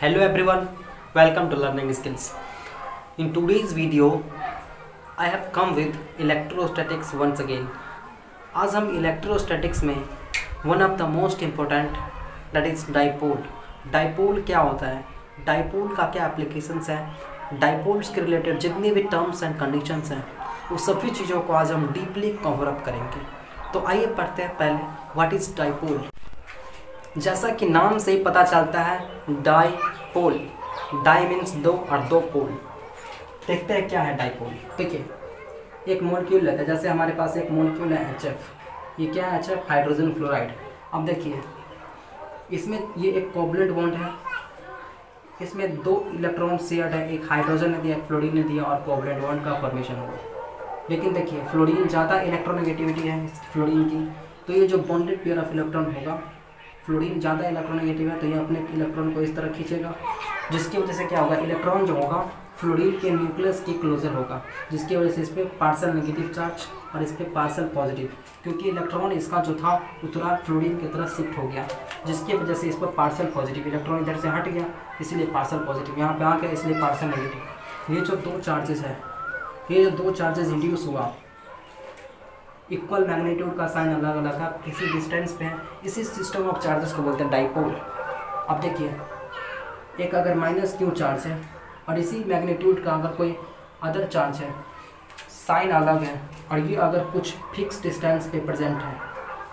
Hello everyone, welcome to Learning Skills. In today's video, I have come with electrostatics once again. आज हम electrostatics में one of the most important that is dipole. Dipole क्या होता है, dipole का क्या applications है, dipoles के रिलेटेड जितनी भी टर्म्स एंड कंडीशंस हैं वो सभी चीज़ों को आज हम डीपली कवर अप करेंगे. तो आइए पढ़ते हैं पहले व्हाट इज़ डाइपोल. जैसा कि नाम से ही पता चलता है डाइपोल, डाई मीन्स दो और दो पोल. देखते हैं क्या है डाइपोल. देखिए एक मोलिक्यूल लेते हैं, जैसे हमारे पास एक मोलिक्यूल है HF. ये क्या है HF? Hydrogen fluoride. अब देखिए इसमें ये एक कोवलेंट बॉन्ड है, इसमें दो इलेक्ट्रॉन शेयर्ड है, एक हाइड्रोजन ने दिया एक फ्लोरीन ने दिया और कोवलेंट बॉन्ड का फॉर्मेशन हुआ. लेकिन देखिए फ्लोरीन ज़्यादा इलेक्ट्रोनेगेटिविटी है फ्लोरीन की, तो ये जो बॉन्डेड पेयर ऑफ इलेक्ट्रॉन होगा, फ्लोरीन ज़्यादा इलेक्ट्रोनेगेटिव है तो ये अपने इलेक्ट्रॉन को इस तरह खींचेगा, जिसकी वजह से क्या होगा, इलेक्ट्रॉन जो होगा फ्लोरीन के न्यूक्लियस की क्लोजर होगा, जिसकी वजह से इस पर पार्सल नेगेटिव चार्ज और इस पर पार्सल पॉजिटिव, क्योंकि इलेक्ट्रॉन इसका जो था उतना फ्लोरीन की तरफ शिफ्ट हो गया, जिसकी वजह से इस पर पार्सल पॉजिटिव, इलेक्ट्रॉन इधर से हट गया इसलिए पार्सल पॉजिटिव, यहाँ पे आ गया इसलिए पार्सल नेगेटिव. ये जो दो चार्जेस है, ये जो दो चार्जेस इंड्यूस हुआ, इक्वल मैग्नीट्यूड का साइन अलग अलग है, किसी डिस्टेंस पे है, इसी सिस्टम ऑफ चार्जेस को बोलते हैं डाइपोल. अब देखिए एक अगर माइनस क्यू चार्ज है और इसी मैग्नीट्यूड का अगर कोई अदर चार्ज है, साइन अलग है और ये अगर कुछ फिक्स डिस्टेंस पे प्रेजेंट है,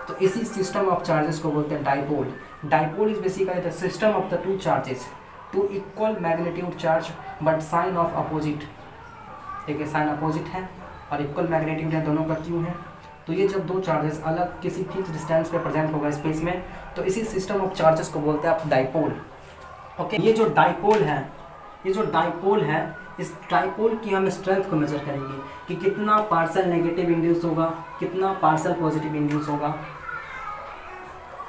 तो इसी सिस्टम ऑफ चार्जेस को बोलते हैं dipole. Dipole is basically the system of the two charges, two equal magnitude charge but sign of opposite. देखिए साइन अपोजिट है और इक्वल मैग्नीट्यूड है, दोनों का क्यू है, तो ये जब दो चार्जेस अलग किसी फिक्स डिस्टेंस पे प्रेजेंट होगा स्पेस में, तो इसी सिस्टम ऑफ चार्जेस को बोलते हैं आप डाइपोल. ओके, ये जो डाइपोल है, ये जो डाइपोल है, इस डाइपोल की हम स्ट्रेंथ को मेजर करेंगे कि कितना पार्सल नेगेटिव इंड्यूस होगा, कितना पार्सल पॉजिटिव इंड्यूस होगा,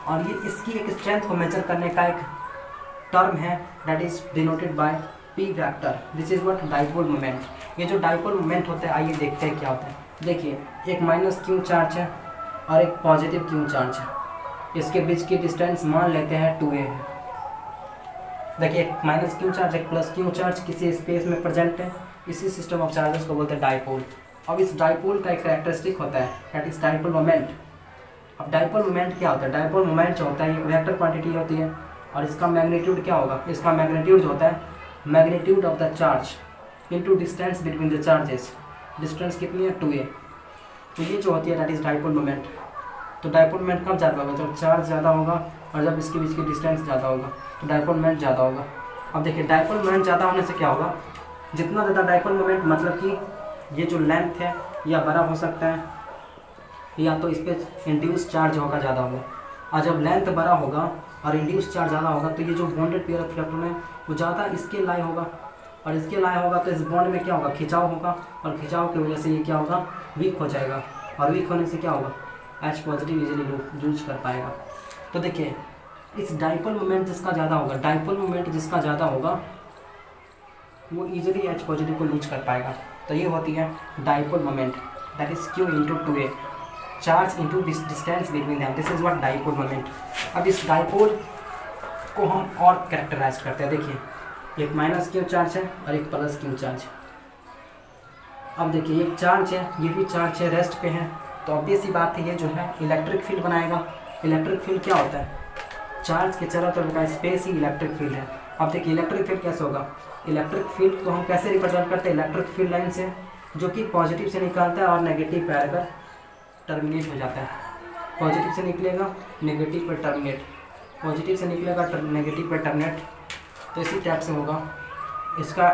और ये इसकी एक स्ट्रेंथ को मेजर करने का एक टर्म है that is denoted by P vector. This is what dipole moment. ये जो डाइपोल मोमेंट होता है, आइए देखते हैं क्या होता है. देखिए एक माइनस क्यू चार्ज है और एक पॉजिटिव क्यू चार्ज है, इसके बीच की डिस्टेंस मान लेते हैं 2a है. देखिए एक माइनस क्यू चार्ज एक प्लस क्यू चार्ज किसी स्पेस में प्रेजेंट है, इसी सिस्टम ऑफ चार्जेस को बोलते हैं डाइपोल. अब इस डाइपोल का एक कैरेक्टरिस्टिक होता है दैट इज डाइपोल मोमेंट. अब डाइपोल मोमेंट क्या होता है, डाइपोल मोमेंट जो होता है ये वेक्टर क्वांटिटी होती है और इसका मैग्नीट्यूड क्या होगा, इसका मैग्नीट्यूड जो होता है magnitude of the charge into distance between the charges. Distance कितनी है 2a, तो ये जो होती है दैट इज डाइपोल मोमेंट. तो डाइपोल मोमेंट कब ज़्यादा होगा, जब चार्ज ज़्यादा होगा और जब इसके बीच की डिस्टेंस ज़्यादा होगा, तो डाइपोल मोमेंट ज़्यादा होगा. अब देखिए डाइपोल मोमेंट ज़्यादा होने से क्या होगा, जितना ज़्यादा डाइपोल मोमेंट मतलब कि ये जो लेंथ है या बड़ा हो सकता है या तो इस पर इंड्यूस चार्ज होगा ज़्यादा होगा, और जब लेंथ बड़ा होगा और इंड्यूस चार्ज ज़्यादा होगा तो ये जो बॉन्डेड पेयर ऑफ इलेक्ट्रॉन है वो ज़्यादा इसके लाई होगा, और इसके लाया होगा तो इस बॉन्ड में क्या होगा, खिंचाव होगा, और खिंचाव की वजह से ये क्या होगा, वीक हो जाएगा, और वीक होने से क्या होगा, H पॉजिटिव इजीली यूज कर पाएगा. तो देखिए इस डाइपोल मोमेंट जिसका ज़्यादा होगा, डाइपोल मोमेंट जिसका ज़्यादा होगा वो इजीली H पॉजिटिव को लूज कर पाएगा. तो ये होती है dipole moment that is Q into 2a, charge into distance between them. This is what dipole moment. अब इस डाइपोल को हम और कैरेक्टराइज करते हैं. देखिए एक माइनस क्यू चार्ज है और एक प्लस क्यू चार्ज है. अब देखिए एक चार्ज है, ये भी चार्ज है, रेस्ट पे है, तो ऑब्वियस सी बात है ये जो है इलेक्ट्रिक फील्ड बनाएगा. इलेक्ट्रिक फील्ड क्या होता है, चार्ज के चारों तरफ का स्पेस ही इलेक्ट्रिक फील्ड है. अब देखिए इलेक्ट्रिक फील्ड कैसे होगा, इलेक्ट्रिक फील्ड को हम कैसे रिप्रेजेंट करते हैं, इलेक्ट्रिक फील्ड लाइन से, जो कि पॉजिटिव से निकलता है और नेगेटिव पे आकर टर्मिनेट हो जाता है. पॉजिटिव से निकलेगा नेगेटिव पर टर्मिनेट, पॉजिटिव से निकलेगा नेगेटिव पर टर्मिनेट. तो इसी टाइप से होगा इसका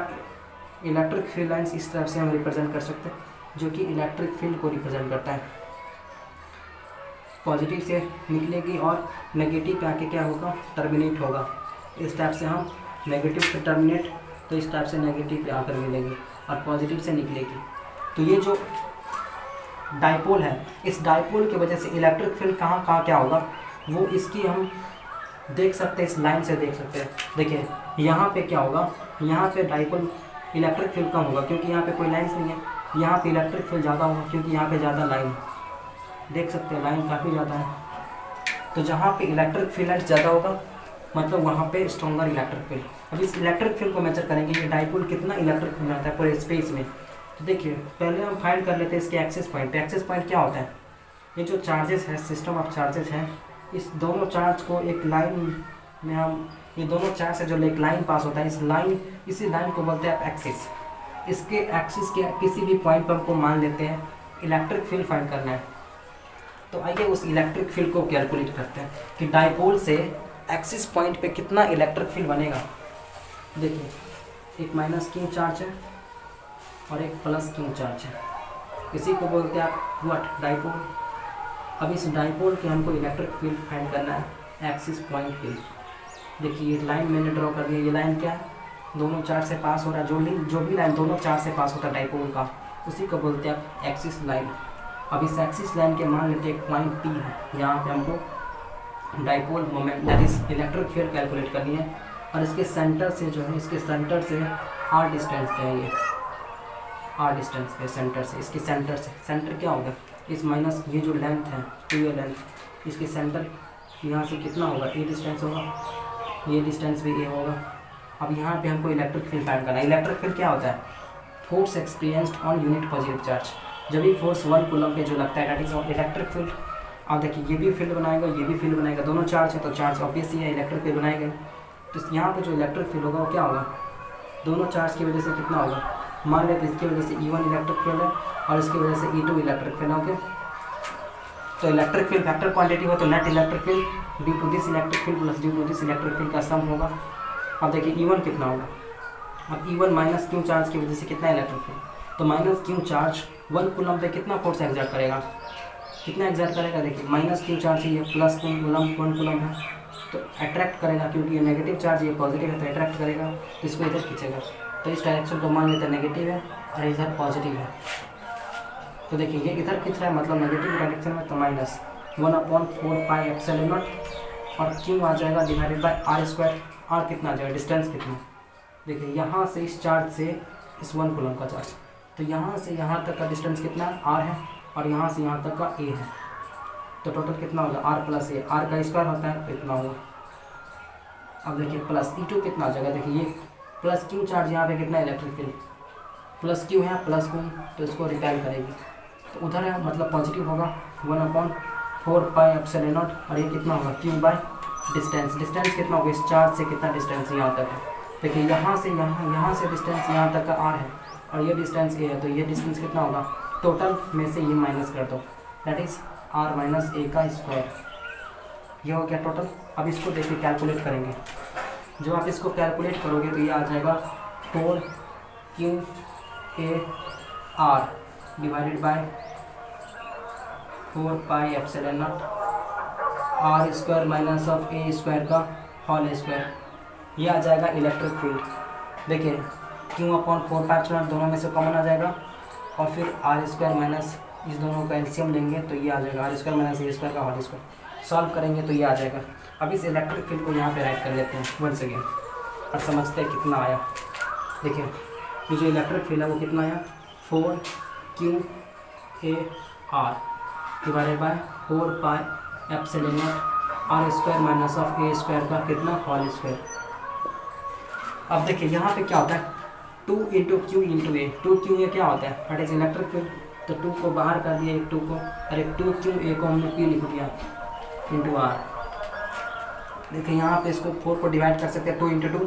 इलेक्ट्रिक फील्ड लाइंस. इस तरफ से हम रिप्रेजेंट कर सकते हैं, जो कि इलेक्ट्रिक फील्ड को रिप्रेजेंट करता है. पॉजिटिव से निकलेगी और नेगेटिव पे आके क्या होगा, टर्मिनेट होगा. इस टाइप से हम नेगेटिव पे टर्मिनेट, तो इस टाइप से नेगेटिव पे आकर मिलेगी और पॉजिटिव से निकलेगी. तो ये जो डाइपोल है, इस डाइपोल की वजह से इलेक्ट्रिक फील्ड कहाँ कहाँ क्या होगा वो इसकी हम देख सकते हैं, इस लाइन से देख सकते हैं. देखिए यहाँ पे क्या होगा, यहाँ पे डाइपोल इलेक्ट्रिक फील्ड कम होगा क्योंकि यहाँ पे कोई लाइन्स नहीं है. यहाँ पे इलेक्ट्रिक फील्ड ज़्यादा होगा क्योंकि यहाँ पे ज़्यादा लाइन, देख सकते हैं लाइन काफ़ी ज़्यादा है. तो जहाँ पे इलेक्ट्रिक फील्ड ज़्यादा होगा मतलब वहाँ पे स्ट्रॉन्गर इलेक्ट्रिक फील्ड। अब इस इलेक्ट्रिक फील्ड को मेजर करेंगे ये डाइपोल कितना इलेक्ट्रिक फील्ड आता है पूरे स्पेस में। तो देखिए पहले हम फाइंड कर लेते हैं इसके एक्सिस पॉइंट। एक्सिस पॉइंट क्या होता है, ये जो चार्जेस है, सिस्टम ऑफ चार्जेस हैं, इस दोनों चार्ज को एक लाइन में हम, ये दोनों चार्ज से जो एक लाइन पास होता है, इसी लाइन को बोलते हैं एक्सिस। इसके एक्सिस के किसी भी पॉइंट पर हमको मान लेते हैं इलेक्ट्रिक फील्ड फाइंड करना है। तो आइए उस इलेक्ट्रिक फील्ड को कैलकुलेट करते हैं कि डाइपोल से एक्सिस पॉइंट पे कितना इलेक्ट्रिक फील्ड बनेगा। देखिए एक माइनस क्यू चार्ज है और एक प्लस क्यू चार्ज है, इसी को बोलते हैं आप व्हाट, डाइपोल। अब इस डाइपोल के हमको इलेक्ट्रिक फील्ड फाइंड करना है एक्सिस पॉइंट पे। देखिए ये लाइन मैंने ड्रॉ कर दिया, ये लाइन क्या है, दोनों चार्ज से पास हो रहा है, जो भी लाइन दोनों चार्ज से पास होता है डाइपोल का, उसी को बोलते हैं आप एक्सिस लाइन। अब इस एक्सिस लाइन के मान लेते हैं एक पॉइंट पी है, यहाँ पे हमको dipole moment that is electric field calculate करनी है। और इसके सेंटर से जो है, इसके सेंटर से आर डिस्टेंस पे है, ये आर डिस्टेंस पे सेंटर से, इसके सेंटर से, सेंटर क्या होगा, इस माइनस ये जो लेंथ है, तो ये लेंथ, इसके सेंटर यहाँ से कितना होगा, ए डिस्टेंस होगा, ये डिस्टेंस भी ए होगा। अब यहाँ पे हमको इलेक्ट्रिक फील्ड फाइंड करना है। इलेक्ट्रिक फील्ड क्या होता है, force experienced on unit positive charge. जब भी फोर्स 1 कूलम पे जो लगता है दैट इज इलेक्ट्रिक फील्ड। अब देखिए ये भी फील्ड बनाएगा, ये भी फील्ड बनाएगा, दोनों चार्ज है तो चार्ज ऑब्वियसली है, इलेक्ट्रिक फील्ड बनाएगा। तो यहाँ पे जो इलेक्ट्रिक फील्ड होगा वो क्या होगा, दोनों चार्ज की वजह से कितना होगा, मान लेते इसकी वजह से E1 इलेक्ट्रिक फील्ड है और इसकी वजह से E2 इलेक्ट्रिक फील्ड है। ओके, तो इलेक्ट्रिक फील्ड फैक्टर क्वांटिटी हो तो net electric field due to this electric field plus due to this electric field का सम होगा। अब देखिए E1 कितना होगा, अब E1 माइनस क्यू चार्ज की वजह से कितना इलेक्ट्रिक फील्ड, तो माइनस क्यू चार्ज 1 कूलम पे कितना फोर्स एक्सर्ट करेगा, कितना एक्सर्ट करेगा। देखिए माइनस क्यू चार्ज ये प्लस कूलम 1 कूलम है तो अट्रैक्ट करेगा, क्योंकि ये नेगेटिव चार्ज ये पॉजिटिव है तो अट्रैक्ट करेगा, तो इसको इधर खींचेगा। तो इस डायरेक्शन को मान लेते हैं नेगेटिव है और इधर पॉजिटिव है। तो देखिए ये इधर खींच रहा है मतलब नेगेटिव डायरेक्शन में, तो माइनस 1/4 पाई एप्सिलॉन नॉट और क्यू आ जाएगा divided by r square. R कितना आ जाएगा, डिस्टेंस कितना, देखिए यहाँ से इस चार्ज से इस 1 कूलम का चार्ज, तो यहाँ से यहाँ तक का डिस्टेंस कितना आर है और यहाँ से यहाँ तक का ए है, तो टोटल कितना होगा आर प्लस ए, आर का स्क्वायर होता है तो इतना होगा। अब देखिए प्लस E2 कितना आ जाएगा, देखिए ये प्लस क्यू चार्ज यहाँ पे कितना इलेक्ट्रिक फील्ड, प्लस क्यू है प्लस क्यू तो इसको रिपेल करेगी, तो उधर है मतलब पॉजिटिव होगा 1/4 पाई एप्सिलॉन नॉट और ये कितना होगा क्यू बाय डिस्टेंस। डिस्टेंस कितना होगा, इस चार्ज से कितना डिस्टेंस यहाँ तक है, देखिए यहाँ से यहाँ से डिस्टेंस यहाँ तक का आर है और ये डिस्टेंस ए है, तो ये डिस्टेंस कितना होगा, टोटल में से ये माइनस कर दो दैट इज आर माइनस ए का स्क्वायर, ये हो गया टोटल। अब इसको देखिए कैलकुलेट करेंगे, जो आप इसको कैलकुलेट करोगे तो ये आ जाएगा 4 QA R divided by 4 pi epsilon naught r square minus of a square का होल स्क्वायर, ये आ जाएगा इलेक्ट्रिक फील्ड। देखिए Q/4 पाई एप्सिलॉन दोनों में से कॉमन आ जाएगा और फिर आर स्क्वायर माइनस इस दोनों का एलसीएम लेंगे तो ये आ जाएगा r square minus a square का होल स्क्वायर, सॉल्व करेंगे तो ये आ जाएगा। अब इस इलेक्ट्रिक फील्ड को यहाँ पे राइट कर लेते हैं वंस अगेन और समझते हैं कितना आया। देखिए ये जो इलेक्ट्रिक फील्ड है वो कितना आया, 4 QA R divided by 4 pi epsilon naught r square minus of a square का कितना होल स्क्वायर। अब देखिए यहाँ पे क्या होता है 2 × Q × A, 2 QA क्या होता है दैट इज इलेक्ट्रिक फील्ड, तो 2 को बाहर कर दिया, एक 2 को और एक 2 QA को हमने P लिख दिया इंटू R। देखिए यहाँ पे इसको 4 को डिवाइड कर सकते हैं 2 × 2,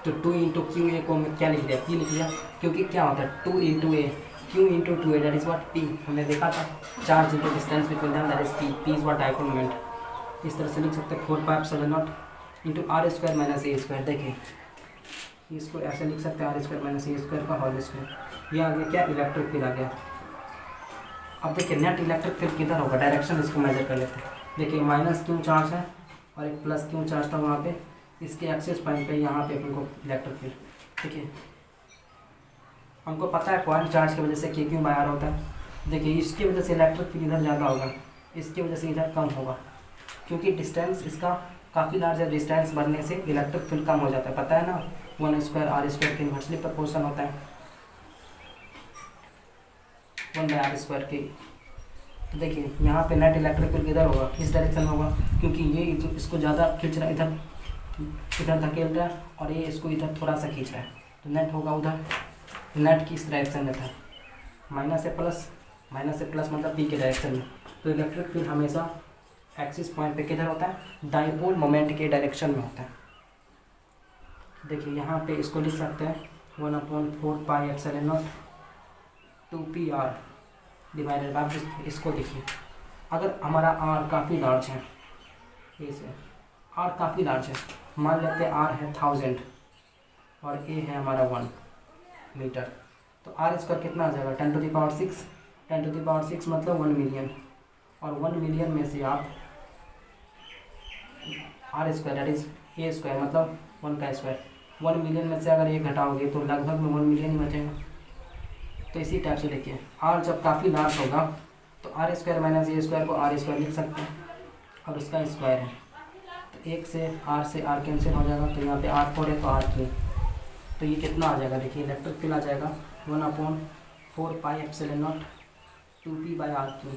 तो 2 × QA को हमने क्या लिख दिया, P लिख दिया, क्योंकि क्या होता है 2 × A Q × 2A that is what P, हमने देखा था charge into distance between them that is P is what dipole moment. इस तरह से लिख सकते हैं 4 pi epsilon naught into r square minus a square. देखिए इसको ऐसे लिख सकते हैं r square minus a square का होल स्क्वायर, ये आ गया क्या इलेक्ट्रिक फील्ड आ गया। अब देखिए नेट इलेक्ट्रिक फील्ड किधर होगा, डायरेक्शन इसको मेजर कर लेते हैं। देखिए माइनस क्यू चार्ज है और एक प्लस क्यू चार्ज था वहाँ पे, इसके एक्सिस पॉइंट पे यहाँ पे अपन को इलेक्ट्रिक फील्ड, देखिए हमको पता है पॉइंट चार्ज की वजह से Q बाय R होता है। देखिए इसकी वजह से इलेक्ट्रिक फील्ड इधर ज़्यादा होगा, इसकी वजह से इधर कम होगा, क्योंकि डिस्टेंस इसका काफ़ी लार्ज है, डिस्टेंस बढ़ने से इलेक्ट्रिक फील्ड कम हो जाता है, पता है ना 1² R² के इन्वर्सली प्रोपोर्शन होता है 1/R² के। तो देखिए यहाँ पे नेट इलेक्ट्रिक फील्ड किधर होगा, इस डायरेक्शन में होगा, क्योंकि ये इसको ज़्यादा खींच रहा है, इधर इधर धकेल रहा है और ये इसको इधर थोड़ा सा खींच रहा है, तो नेट होगा उधर, नेट किस डायरेक्शन में था, माइनस से प्लस मतलब पी के डायरेक्शन में। तो इलेक्ट्रिक फील्ड हमेशा एक्सिस पॉइंट पे किधर होता है, डाइपोल मोमेंट के डायरेक्शन में होता है। देखिए यहाँ पे इसको लिख सकते हैं 1/4πε0 2πr डिवाइडेड बाय, इसको देखिए अगर हमारा आर काफ़ी लार्ज है, इसे आर काफ़ी लार्ज है, मान लेते हैं आर है 1000 और ए है हमारा 1 मीटर, तो आर स्क्वायर कितना आ जाएगा 10⁶, 10⁶ मतलब 1 मिलियन, और 1 मिलियन में से आप r square that is a square मतलब 1 का स्क्वायर, 1 मिलियन में से अगर ये घटाओगे तो लगभग में 1 मिलियन ही बचेगा। तो इसी टाइप से देखिए आर जब काफ़ी लार्ज होगा तो r square minus a square को आर स्क्वायर लिख सकते हैं, और उसका स्क्वायर है तो 1 से आर कैंसिल हो जाएगा, तो यहाँ पे R4 है तो R3, तो ये कितना आ जाएगा देखिए इलेक्ट्रिक फील्ड आ जाएगा 1/4πε0 2p/r3,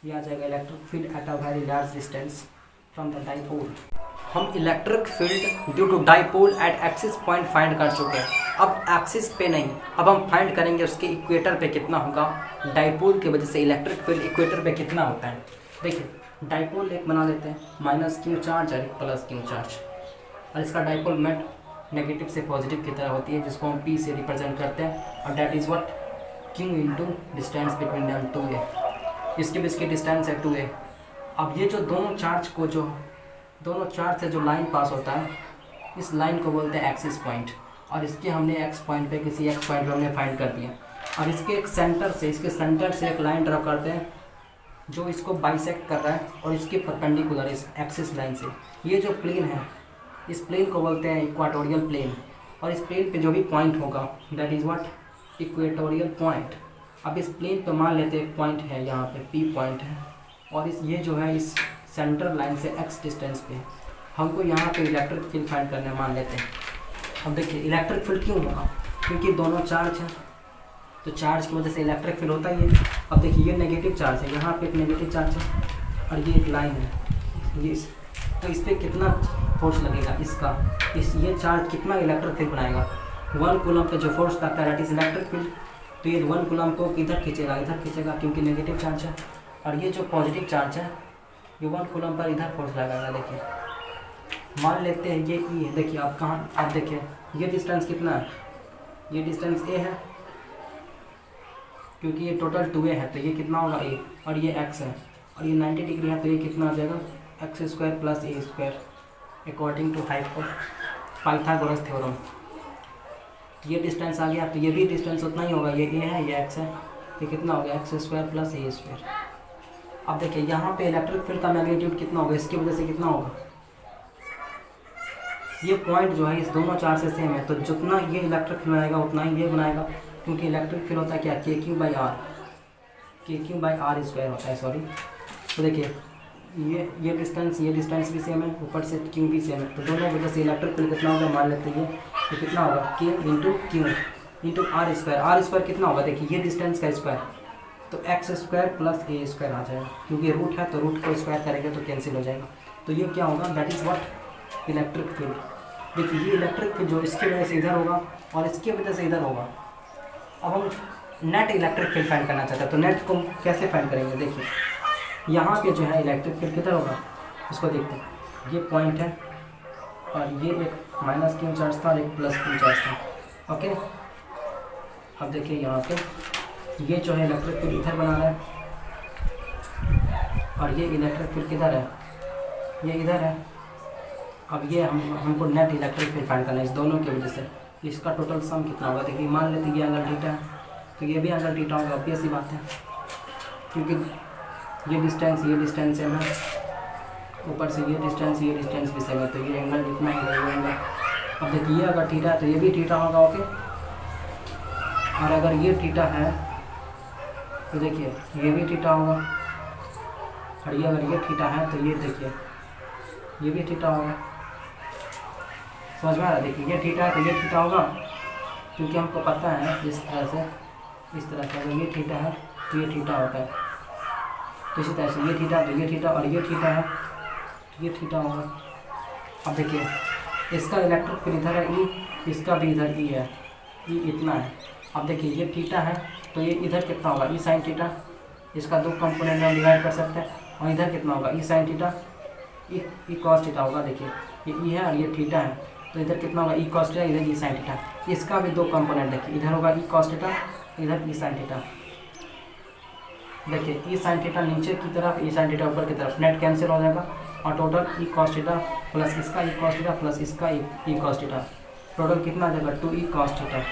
ये आ जाएगा electric field at a very large distance from the dipole. हम electric field due to dipole at axis point find कर चुके हैं। अब एक्सिस पे नहीं, अब हम फाइंड करेंगे उसके इक्वेटर पे कितना होगा, डाइपोल की वजह से इलेक्ट्रिक फील्ड इक्वेटर पे कितना होता है। देखिए डाइपोल एक बना लेते हैं, माइनस क्यू चार्ज और एक प्लस क्यू चार्ज, और इसका डाइपोल मेट नेगेटिव से पॉजिटिव की तरह होती है, जिसको हम पी से रिप्रेजेंट करते हैं, और that is what Q into distance between them 2a, इसके बीच की डिस्टेंस है 2a। अब ये जो दोनों चार्ज से जो लाइन पास होता है, इस लाइन को बोलते हैं एक्सिस पॉइंट, और इसके हमने एक्स पॉइंट पे किसी एक्स पॉइंट पे हमने फाइंड कर दिया, और इसके सेंटर से एक लाइन ड्रॉ करते हैं जो इसको बाइसेक्ट कर रहा है और इसके परपेंडिकुलर इस एक्सिस लाइन से। ये जो प्लेन है इस प्लेन को बोलते हैं इक्वाटोरियल प्लेन, और इस प्लेन पे जो भी पॉइंट होगा that is what equatorial point. अब इस प्लेन पे मान लेते हैं पॉइंट है यहाँ पे पी पॉइंट है, और ये जो है इस सेंटर लाइन से एक्स डिस्टेंस पे हमको यहाँ पे इलेक्ट्रिक फील्ड फाइंड करने मान लेते हैं। अब देखिए इलेक्ट्रिक फील्ड क्यों होगा, क्योंकि दोनों चार्ज हैं, तो चार्ज की वजह से इलेक्ट्रिक फील्ड होता ही है। अब देखिए ये नेगेटिव चार्ज है, यहाँ पे एक नेगेटिव चार्ज है और ये एक लाइन है, ये तो इस पर कितना फोर्स लगेगा ये चार्ज कितना इलेक्ट्रिक फील्ड बनाएगा, 1 कूलम पे जो फोर्स लगता है दैट इज इलेक्ट्रिक फील्ड। तो ये 1 कूलम को इधर खींचेगा क्योंकि नेगेटिव चार्ज है, और ये जो पॉजिटिव चार्ज है ये 1 कूलम पर इधर फोर्स लगाएगा। देखिए मान लेते हैं ये ई है, देखिए आप कहाँ, आप देखिए ये डिस्टेंस कितना है, ये डिस्टेंस ए है क्योंकि ये टोटल 2a है, तो ये कितना होगा a, और ये x है, और ये 90 डिग्री है, तो ये कितना आ जाएगा x² + a² according to Pythagoras theorem. ये डिस्टेंस आ गया, तो ये भी डिस्टेंस उतना ही होगा, ये a है ये x है, ये कितना हो गया x² + a²। अब देखिए यहाँ पे इलेक्ट्रिक फील्ड का मैग्नीट्यूड कितना होगा, इसकी वजह से कितना होगा, ये पॉइंट जो है इस दोनों चार्ज से सेम है, तो जितना ये इलेक्ट्रिक फील्ड बनाएगा उतना ही ये बनाएगा, क्योंकि इलेक्ट्रिक फील्ड होता है क्या KQ/R होता है, सॉरी। तो देखिए ये डिस्टेंस भी सेम है, ऊपर से Q भी सेम है, तो दोनों वजह से इलेक्ट्रिक फील्ड कितना होगा मान लेते हैं ये कितना होगा K × Q × R² कितना होगा, देखिए ये डिस्टेंस का स्क्वायर, तो x² + a² आ जाएगा, क्योंकि रूट है तो रूट को स्क्वायर करेंगे तो कैंसिल हो जाएगा। तो ये क्या होगा that is what electric field. देखिए ये इलेक्ट्रिक फील्ड जो इसकी वजह से इधर होगा और इसकी वजह से इधर होगा। अब हम नेट इलेक्ट्रिक फील्ड फाइंड करना चाहते हैं, तो नेट को कैसे फाइंड करेंगे, देखिए यहाँ पे जो है इलेक्ट्रिक फील्ड किधर होगा, इसको देखते हैं, ये पॉइंट है और ये एक माइनस क्यू चार्ज था और एक प्लस क्यू चार्ज था, ओके। अब देखिए यहाँ पे ये जो है इलेक्ट्रिक फील्ड इधर बना रहा है और ये इलेक्ट्रिक फील्ड किधर है, ये इधर है। अब ये हमको नेट इलेक्ट्रिक फील्ड फाइंड करना है इस दोनों की वजह से, इसका टोटल सम कितना होगा। देखिए मान लेते ये एंगल थीटा है तो ये भी एंगल थीटा होगा, ऑब्वियस ही बात है, क्योंकि ये डिस्टेंस सेम है, ऊपर से ये डिस्टेंस भी सेम है, तो ये एंगल जितना ही रहेगा। अब देखिए ये अगर थीटा है तो ये भी थीटा होगा, ओके। और अगर ये थीटा है तो देखिए ये भी थीटा होगा, और ये अगर ये थीटा है तो ये देखिए ये भी थीटा होगा, समझ में आ रहा है। देखिए ये थीटा है तो ये थीटा होगा, क्योंकि हमको पता है इस तरह से अगर ये थीटा है तो ये थीटा होता है, तो इसी तरह से ये थीटा तो ये थीटा, और ये थीटा है तो ये थीटा होगा। अब देखिए इसका इलेक्ट्रिक फील्ड इधर है ई, इसका भी इधर ई है, ई इतना है। अब देखिए ये थीटा है तो ये इधर कितना होगा, ई साइन थीटा, इसका दो कंपोनेंट में डिवाइड कर सकते हैं। और इधर कितना होगा, E sine theta, E cos theta होगा। देखिए ये ई है और ये थीटा है, तो इधर कितना होगा, ई कॉस थीटा, इधर ई साइन थीटा। इसका भी दो कंपोनेंट देखिए, इधर होगा ई कॉस थीटा, इधर ई साइन थीटा। देखिए ई साइन थीटा नीचे की तरफ, ई साइन थीटा ऊपर की तरफ, नेट कैंसिल हो जाएगा और टोटल ई कॉस थीटा प्लस इसका ई कॉस थीटा प्लस इसका ई कॉस थीटा, टोटल कितना आ जाएगा, 2 ई कॉस थीटा।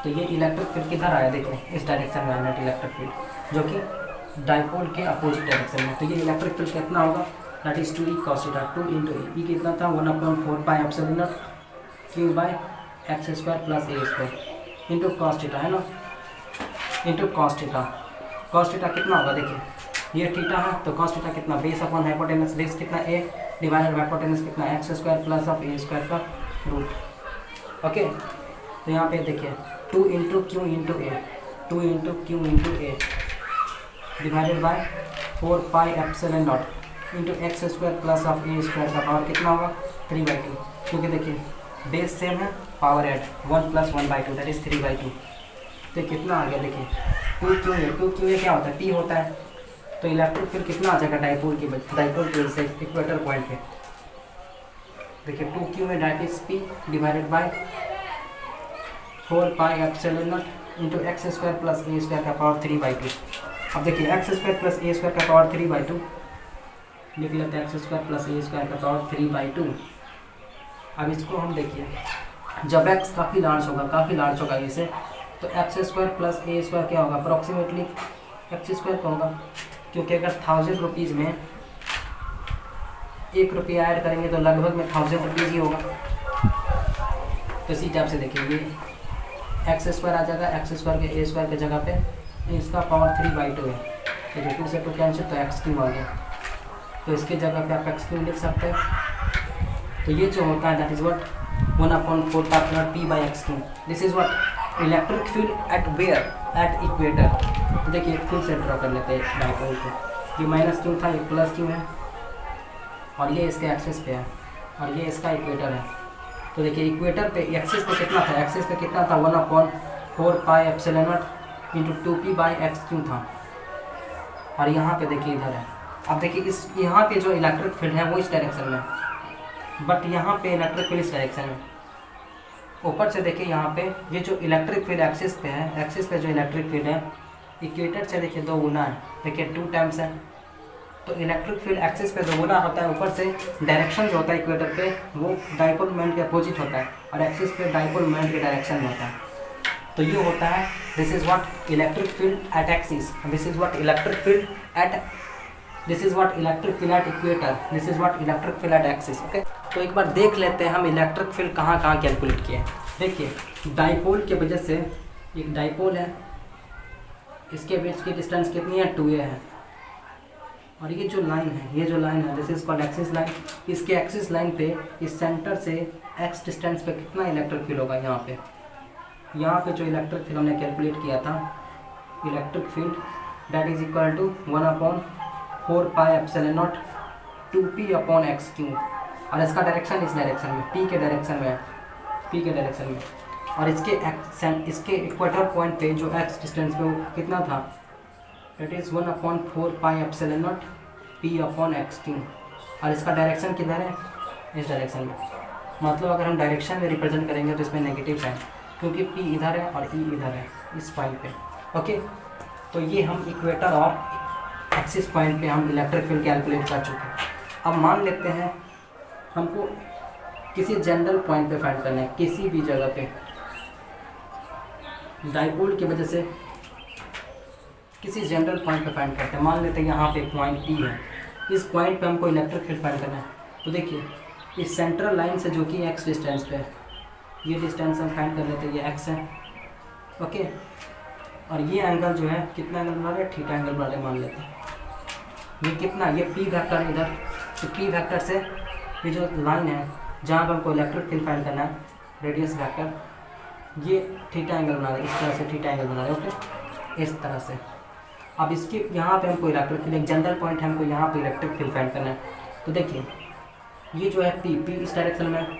तो ये इलेक्ट्रिक फील्ड किधर आया, देखो इस डायरेक्शन में नेट इलेक्ट्रिक फील्ड, जो कि डाइपोल के अपोजिट डायरेक्शन में। तो ये इलेक्ट्रिक फील्ड कितना होगा, that is 2 E cos theta, 2 into E कितना था 1/4 pi epsilon naught q by x square plus a square into cos theta, है ना, into cos theta. Cos theta कितना होगा, देखिए ये थीटा है तो कॉस थीटा कितना, बेस अपॉन हाइपोटेनस, बेस कितना ए डिवाइडेड बाय हाइपोटेनस कितना x square plus of a square का रूट। ओके, तो यहाँ पे देखिए 2 into Q into A, 2 into Q into A divided by 4 pi epsilon naught into x square plus of a square का power कितना होगा 3/2, क्योंकि देखिए बेस सेम है, पावर एड 1 + 1/2 दैट इज 3/2। तो कितना आ गया, देखिए 2 क्या होता है, P होता है। तो इलेक्ट्रिक फील्ड कितना आ जाएगा डाइपोल की से इक्वेटर पॉइंट पे, देखिए 2q में that is P divided by 4 pi epsilon naught into x square plus a square का पावर 3/2। अब देखिए x square plus a square का पावर 3/2 लिख लेते हैं, x square plus a square का पावर 3/2। अब इसको हम देखिए, जब x काफ़ी लार्ज होगा इसे, तो x square plus a square क्या होगा, अप्रॉक्सीमेटली एक्स स्क्वायर का होगा, क्योंकि अगर 1000 रुपीज़ में 1 रुपया ऐड करेंगे तो लगभग में 1000 रुपीज़ ही होगा। तो इसी टाइप से देखिए ये एक्स स्क्वायर आ जाएगा, एक्स स्क्वायर के ए स्क्वायर की जगह पे इसका पावर 3/2 है, तो 2 से 2 कैंसिल तो x³ आ गया, तो इसके जगह पे आप x³ लिख सकते हैं। तो ये जो होता है that is what 1/4 P/x³, this is what electric field at where, at equator. देखिए फिर से ड्रॉ कर लेते हैं डाइपोल को, ये -q था, ये +q है और ये इसके एक्सिस पे है और ये इसका इक्वेटर है। तो देखिए इक्वेटर पे एक्सिस पे कितना था, एक्सिस पे कितना था 1/4 pi epsilon naught into 2p/x³ था, और यहाँ पे देखिए इधर है। अब देखिए इस यहाँ पे जो इलेक्ट्रिक फील्ड है वो इस डायरेक्शन में, बट यहाँ पे इलेक्ट्रिक फील्ड इस डायरेक्शन में। ऊपर से देखिए यहाँ पे ये जो इलेक्ट्रिक फील्ड एक्सिस पे है, एक्सिस पे जो इलेक्ट्रिक फील्ड है इक्वेटर से देखिए 2 गुना है, देखिए 2 टाइम्स है। तो इलेक्ट्रिक फील्ड एक्सिस पे 2 गुना होता है, ऊपर से डायरेक्शन जो होता है इक्वेटर पे वो डाइपोल मोमेंट के अपोजिट होता है और एक्सिस पे डाइपोल मोमेंट के डायरेक्शन में होता है। तो ये होता है this is what electric field eight axis, this is what electric field eight, this is what electric field at equator, this is what electric field eight axis. Okay, तो एक बार देख लेते हैं हम इलेक्ट्रिक फील्ड कहाँ कहाँ कैलकुलेट किए। देखिए डाइपोल के वजह से, एक डाइपोल है, इसके बीच की डिस्टेंस कितनी है 2a है, और ये जो लाइन है, ये जो लाइन है this is called axis line. इसके एक्सिस लाइन पे इस सेंटर से x डिस्टेंस पे कितना इलेक्ट्रिक फील्ड होगा, यहाँ पे जो इलेक्ट्रिक फील्ड हमने कैलकुलेट किया था, electric field that is equal to 1/4 pi epsilon naught 2p/x³, और इसका डायरेक्शन इस डायरेक्शन में, p के डायरेक्शन में, p के डायरेक्शन में। और इसके इक्वेटर पॉइंट पे जो x डिस्टेंस पे वो कितना था, that is 1/4 pi epsilon not p/x³, और इसका डायरेक्शन किधर है, इस डायरेक्शन में। मतलब अगर हम डायरेक्शन में रिप्रेजेंट करेंगे तो इसमें नेगेटिव साइन, क्योंकि p इधर है और e इधर है इस पॉइंट पे। ओके, तो ये हम इक्वेटर और एक्सिस पॉइंट पे हम इलेक्ट्रिक फील्ड कैलकुलेट कर चुके हैं। अब मान लेते हैं हमको किसी जनरल पॉइंट पे फाइंड करना है, किसी भी जगह पे डाइपोल की वजह से किसी जनरल पॉइंट पे फाइंड करते हैं। मान लेते हैं यहाँ पे पॉइंट P है, इस पॉइंट पे हमको इलेक्ट्रिक फील्ड फाइंड करना है। तो देखिए इस सेंट्रल लाइन से जो कि x डिस्टेंस पे है, ये डिस्टेंस हम फाइंड कर लेते हैं, ये x है। ओके, और ये एंगल जो है कितना एंगल बना रहे हैं, थीटा एंगल बना रहे मान लेते हैं। ये कितना, ये P वेक्टर इधर, तो P वेक्टर से ये जो लाइन है जहाँ पर हमको इलेक्ट्रिक फील्ड फाइंड करना है, रेडियस वेक्टर, ये थीटा एंगल बना रहे हैं, इस तरह से थीटा एंगल बना रहे हैं। ओके, इस तरह से। अब इसके यहाँ पे हमको इलेक्ट्रिक फील्ड, एक जनरल पॉइंट है, हमको यहाँ पे इलेक्ट्रिक फील्ड फाइंड करना है। तो देखिए ये जो है पी इस डायरेक्शन में,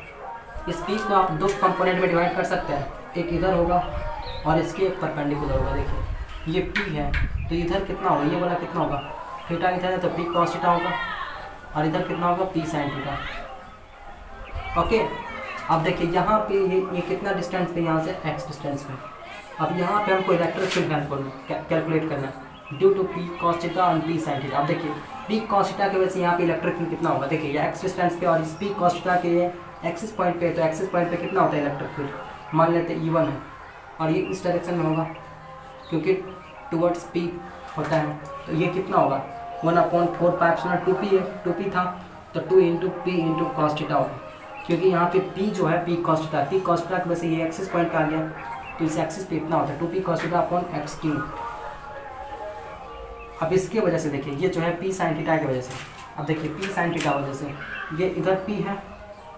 इस पी को आप दो कंपोनेंट में डिवाइड कर सकते हैं, एक इधर होगा और इसके एक परपेंडिकुलर होगा। देखिए ये पी है तो इधर कितना होगा, ये वाला कितना होगा, थीटा इधर है तो पी कॉस थीटा होगा, और इधर कितना होगा, पी साइन थीटा। ओके, अब देखिए यहाँ पे ये कितना डिस्टेंस पे, यहाँ से एक्स डिस्टेंस पे। अब यहाँ पे हमको इलेक्ट्रिक फील्ड कैलकुलेट करना है due to p cos theta और पी साइन थीटा। अब देखिए पी कॉस थीटा की वजह से यहाँ पे इलेक्ट्रिक फील्ड कितना होगा, देखिए ये एक्स डिस्टेंस पे और इस पी कॉस थीटा के एक्सिस पॉइंट पे, तो एक्सिस पॉइंट पे कितना होता है इलेक्ट्रिक फील्ड, मान लेते हैं E1 है, और ये इस डायरेक्शन में होगा क्योंकि टूवर्ड्स पी होता है, तो ये कितना होगा 1/4 2p है, 2p था तो 2 into P into cos theta होगा, क्योंकि यहाँ पे p जो है P cos theta, P cos theta की वजह से ये एक्सिस पॉइंट पे आ गया, तो इस एक्सिस पे इतना होता है 2p cos theta upon x Q. अब इसकी वजह से देखिए ये जो है पी साइन थीटा की वजह से, अब देखिए पी साइन थीटा वजह से ये इधर p है,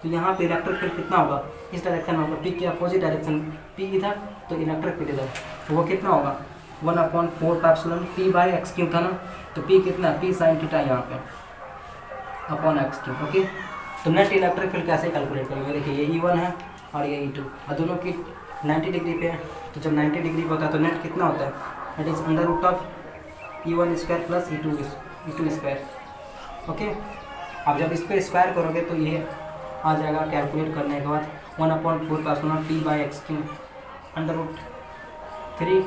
तो यहाँ पे इलेक्ट्रिक फील्ड कितना होगा, इस डायरेक्शन में होगा, पी के अपोजिट डायरेक्शन, पी इधर तो इलेक्ट्रिक फील्ड इधर, तो वो कितना होगा 1/4 पी बाई एक्स क्यू था ना, तो पी कितना, पी साइन थीटा यहाँ पे अपॉन एक्स क्यू। ओके, तो नेट इलेक्ट्रिक फील्ड कैसे कैलकुलेट करेंगे, देखिए ये E1 है और ये E2, और दोनों की 90 डिग्री पे है, तो जब 90 डिग्री पे होता है तो नेट कितना होता है, that is √of E1 square plus E2 square. Okay, अब जब इस पर स्क्वायर करोगे तो ये आ जाएगा कैलकुलेट करने के बाद 1/4 P by x Q √3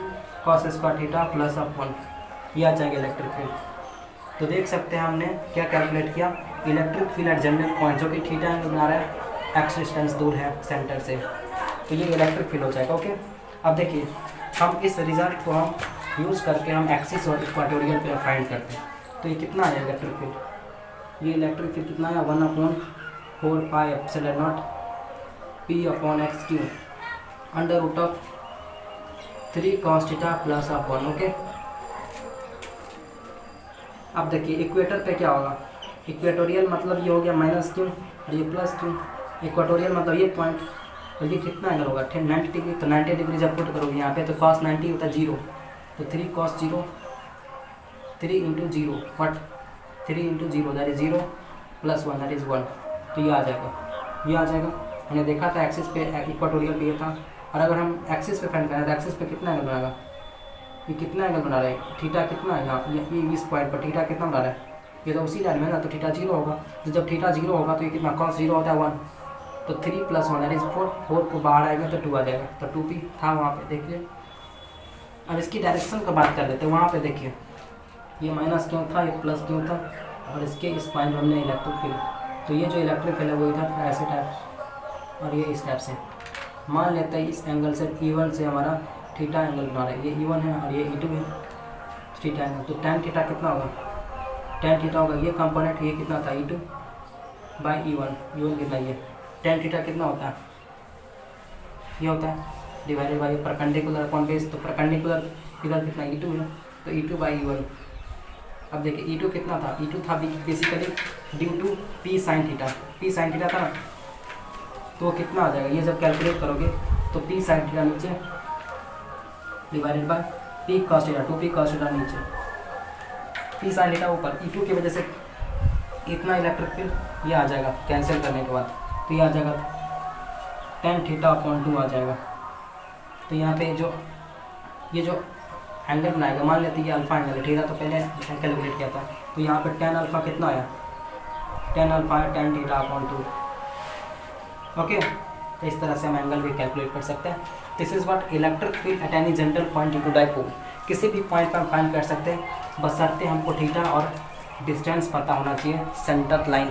cos square theta plus of 1, ये आ जाएगा इलेक्ट्रिक फील्ड। तो देख सकते हैं हमने क्या कैलकुलेट किया, electric field eight general point जो कि थीटा एंगल बना रहा है, एक्स डिस्टेंस दूर है सेंटर से, तो ये इलेक्ट्रिक फील्ड हो जाएगा। ओके, अब देखिए हम इस रिजल्ट को हम यूज़ करके हम एक्सिस और इक्वाटोरियल पे फाइंड करते हैं, तो ये कितना आया इलेक्ट्रिक फील्ड, ये इलेक्ट्रिक फील्ड कितना आया 1/4 pi epsilon not P upon x Q √3 cos theta plus of 1। Okay, अब देखिए इक्वेटर पे क्या होगा, इक्वेटोरियल मतलब ये हो गया माइनस क्यू और ये प्लस क्यू, इक्वेटोरियल मतलब ये पॉइंट, और ये कितना एंगल होगा 90 डिग्री, तो 90 डिग्री जब पुट करोगे यहाँ पे तो cos 90 होता है 0, तो 3 cos 0 3 into 0 what 3 into 0 that is 0 plus 1 that is 1, तो ये आ जाएगा, ये आ जाएगा। हमने देखा था एक्सिस पे इक्वाटोरियल पे ये था, और अगर हम एक्सिस पे फाइंड करें तो एक्सिस पे कितना एंगल बनाएगा, ये कितना एंगल बना रहा है, थीटा कितना है यहाँ, ये इस पॉइंट पर थीटा कितना बना रहा है, ये तो उसी लाइन में ना, तो थीटा 0 होगा, तो जब थीटा 0 होगा तो ये कितना cos 0 होता है 1, तो 3 प्लस 1 दैट इज 4 को बाहर आएगा तो 2 आ जाएगा, तो 2p था वहाँ पे देखिए। अब इसकी डायरेक्शन का बात कर लेते हैं, वहाँ पे देखिए ये माइनस क्यों था, ये प्लस क्यों था, और इसके इस पॉइंट हमने इलेक्ट्रिक फील्ड, तो ये जो इलेक्ट्रिक फील्ड है वो इधर था ऐसे टाइप, और ये इस टाइप से, मान लेते हैं इस एंगल से E1 से हमारा थीटा एंगल बना रहा है, ये E1 है और ये E2 है थीटा एंगल, तो tan थीटा कितना होगा, tan थीटा होगा ये कंपोनेंट, ये कितना था E2 बाई E1 कितना, ये tan थीटा कितना होता है, ये होता है divided by perpendicular upon base, तो परपेंडिकुलर इधर कितना E2 है, तो E2 बाई E1। अब देखिए E2 कितना था, E2 था basically due to p sine theta था ना, तो वो कितना आ जाएगा, ये जब कैलकुलेट करोगे तो पी साइन थीटा नीचे divided by P cos theta 2p cos theta नीचे, पी साइन थीटा ऊपर, E2 की वजह से इतना इलेक्ट्रिक फील्ड ये आ जाएगा कैंसिल करने के बाद, तो ये आ जाएगा tan थीटा अपॉन 2 आ जाएगा। तो यहाँ पे ये जो एंगल बनाएगा, मान लेते हैं ये अल्फा एंगल है, थीटा तो पहले कैलकुलेट किया था, तो यहाँ पे tan अल्फा कितना आया, tan अल्फा है tan थीटा अपॉन 2। ओके, तो इस तरह से हम एंगल भी कैलकुलेट कर सकते हैं। This is what electric field at any general point into dipole, किसी भी पॉइंट पर हम फाइंड कर सकते हैं, बशर्ते हमको थीटा और डिस्टेंस पता होना चाहिए सेंटर लाइन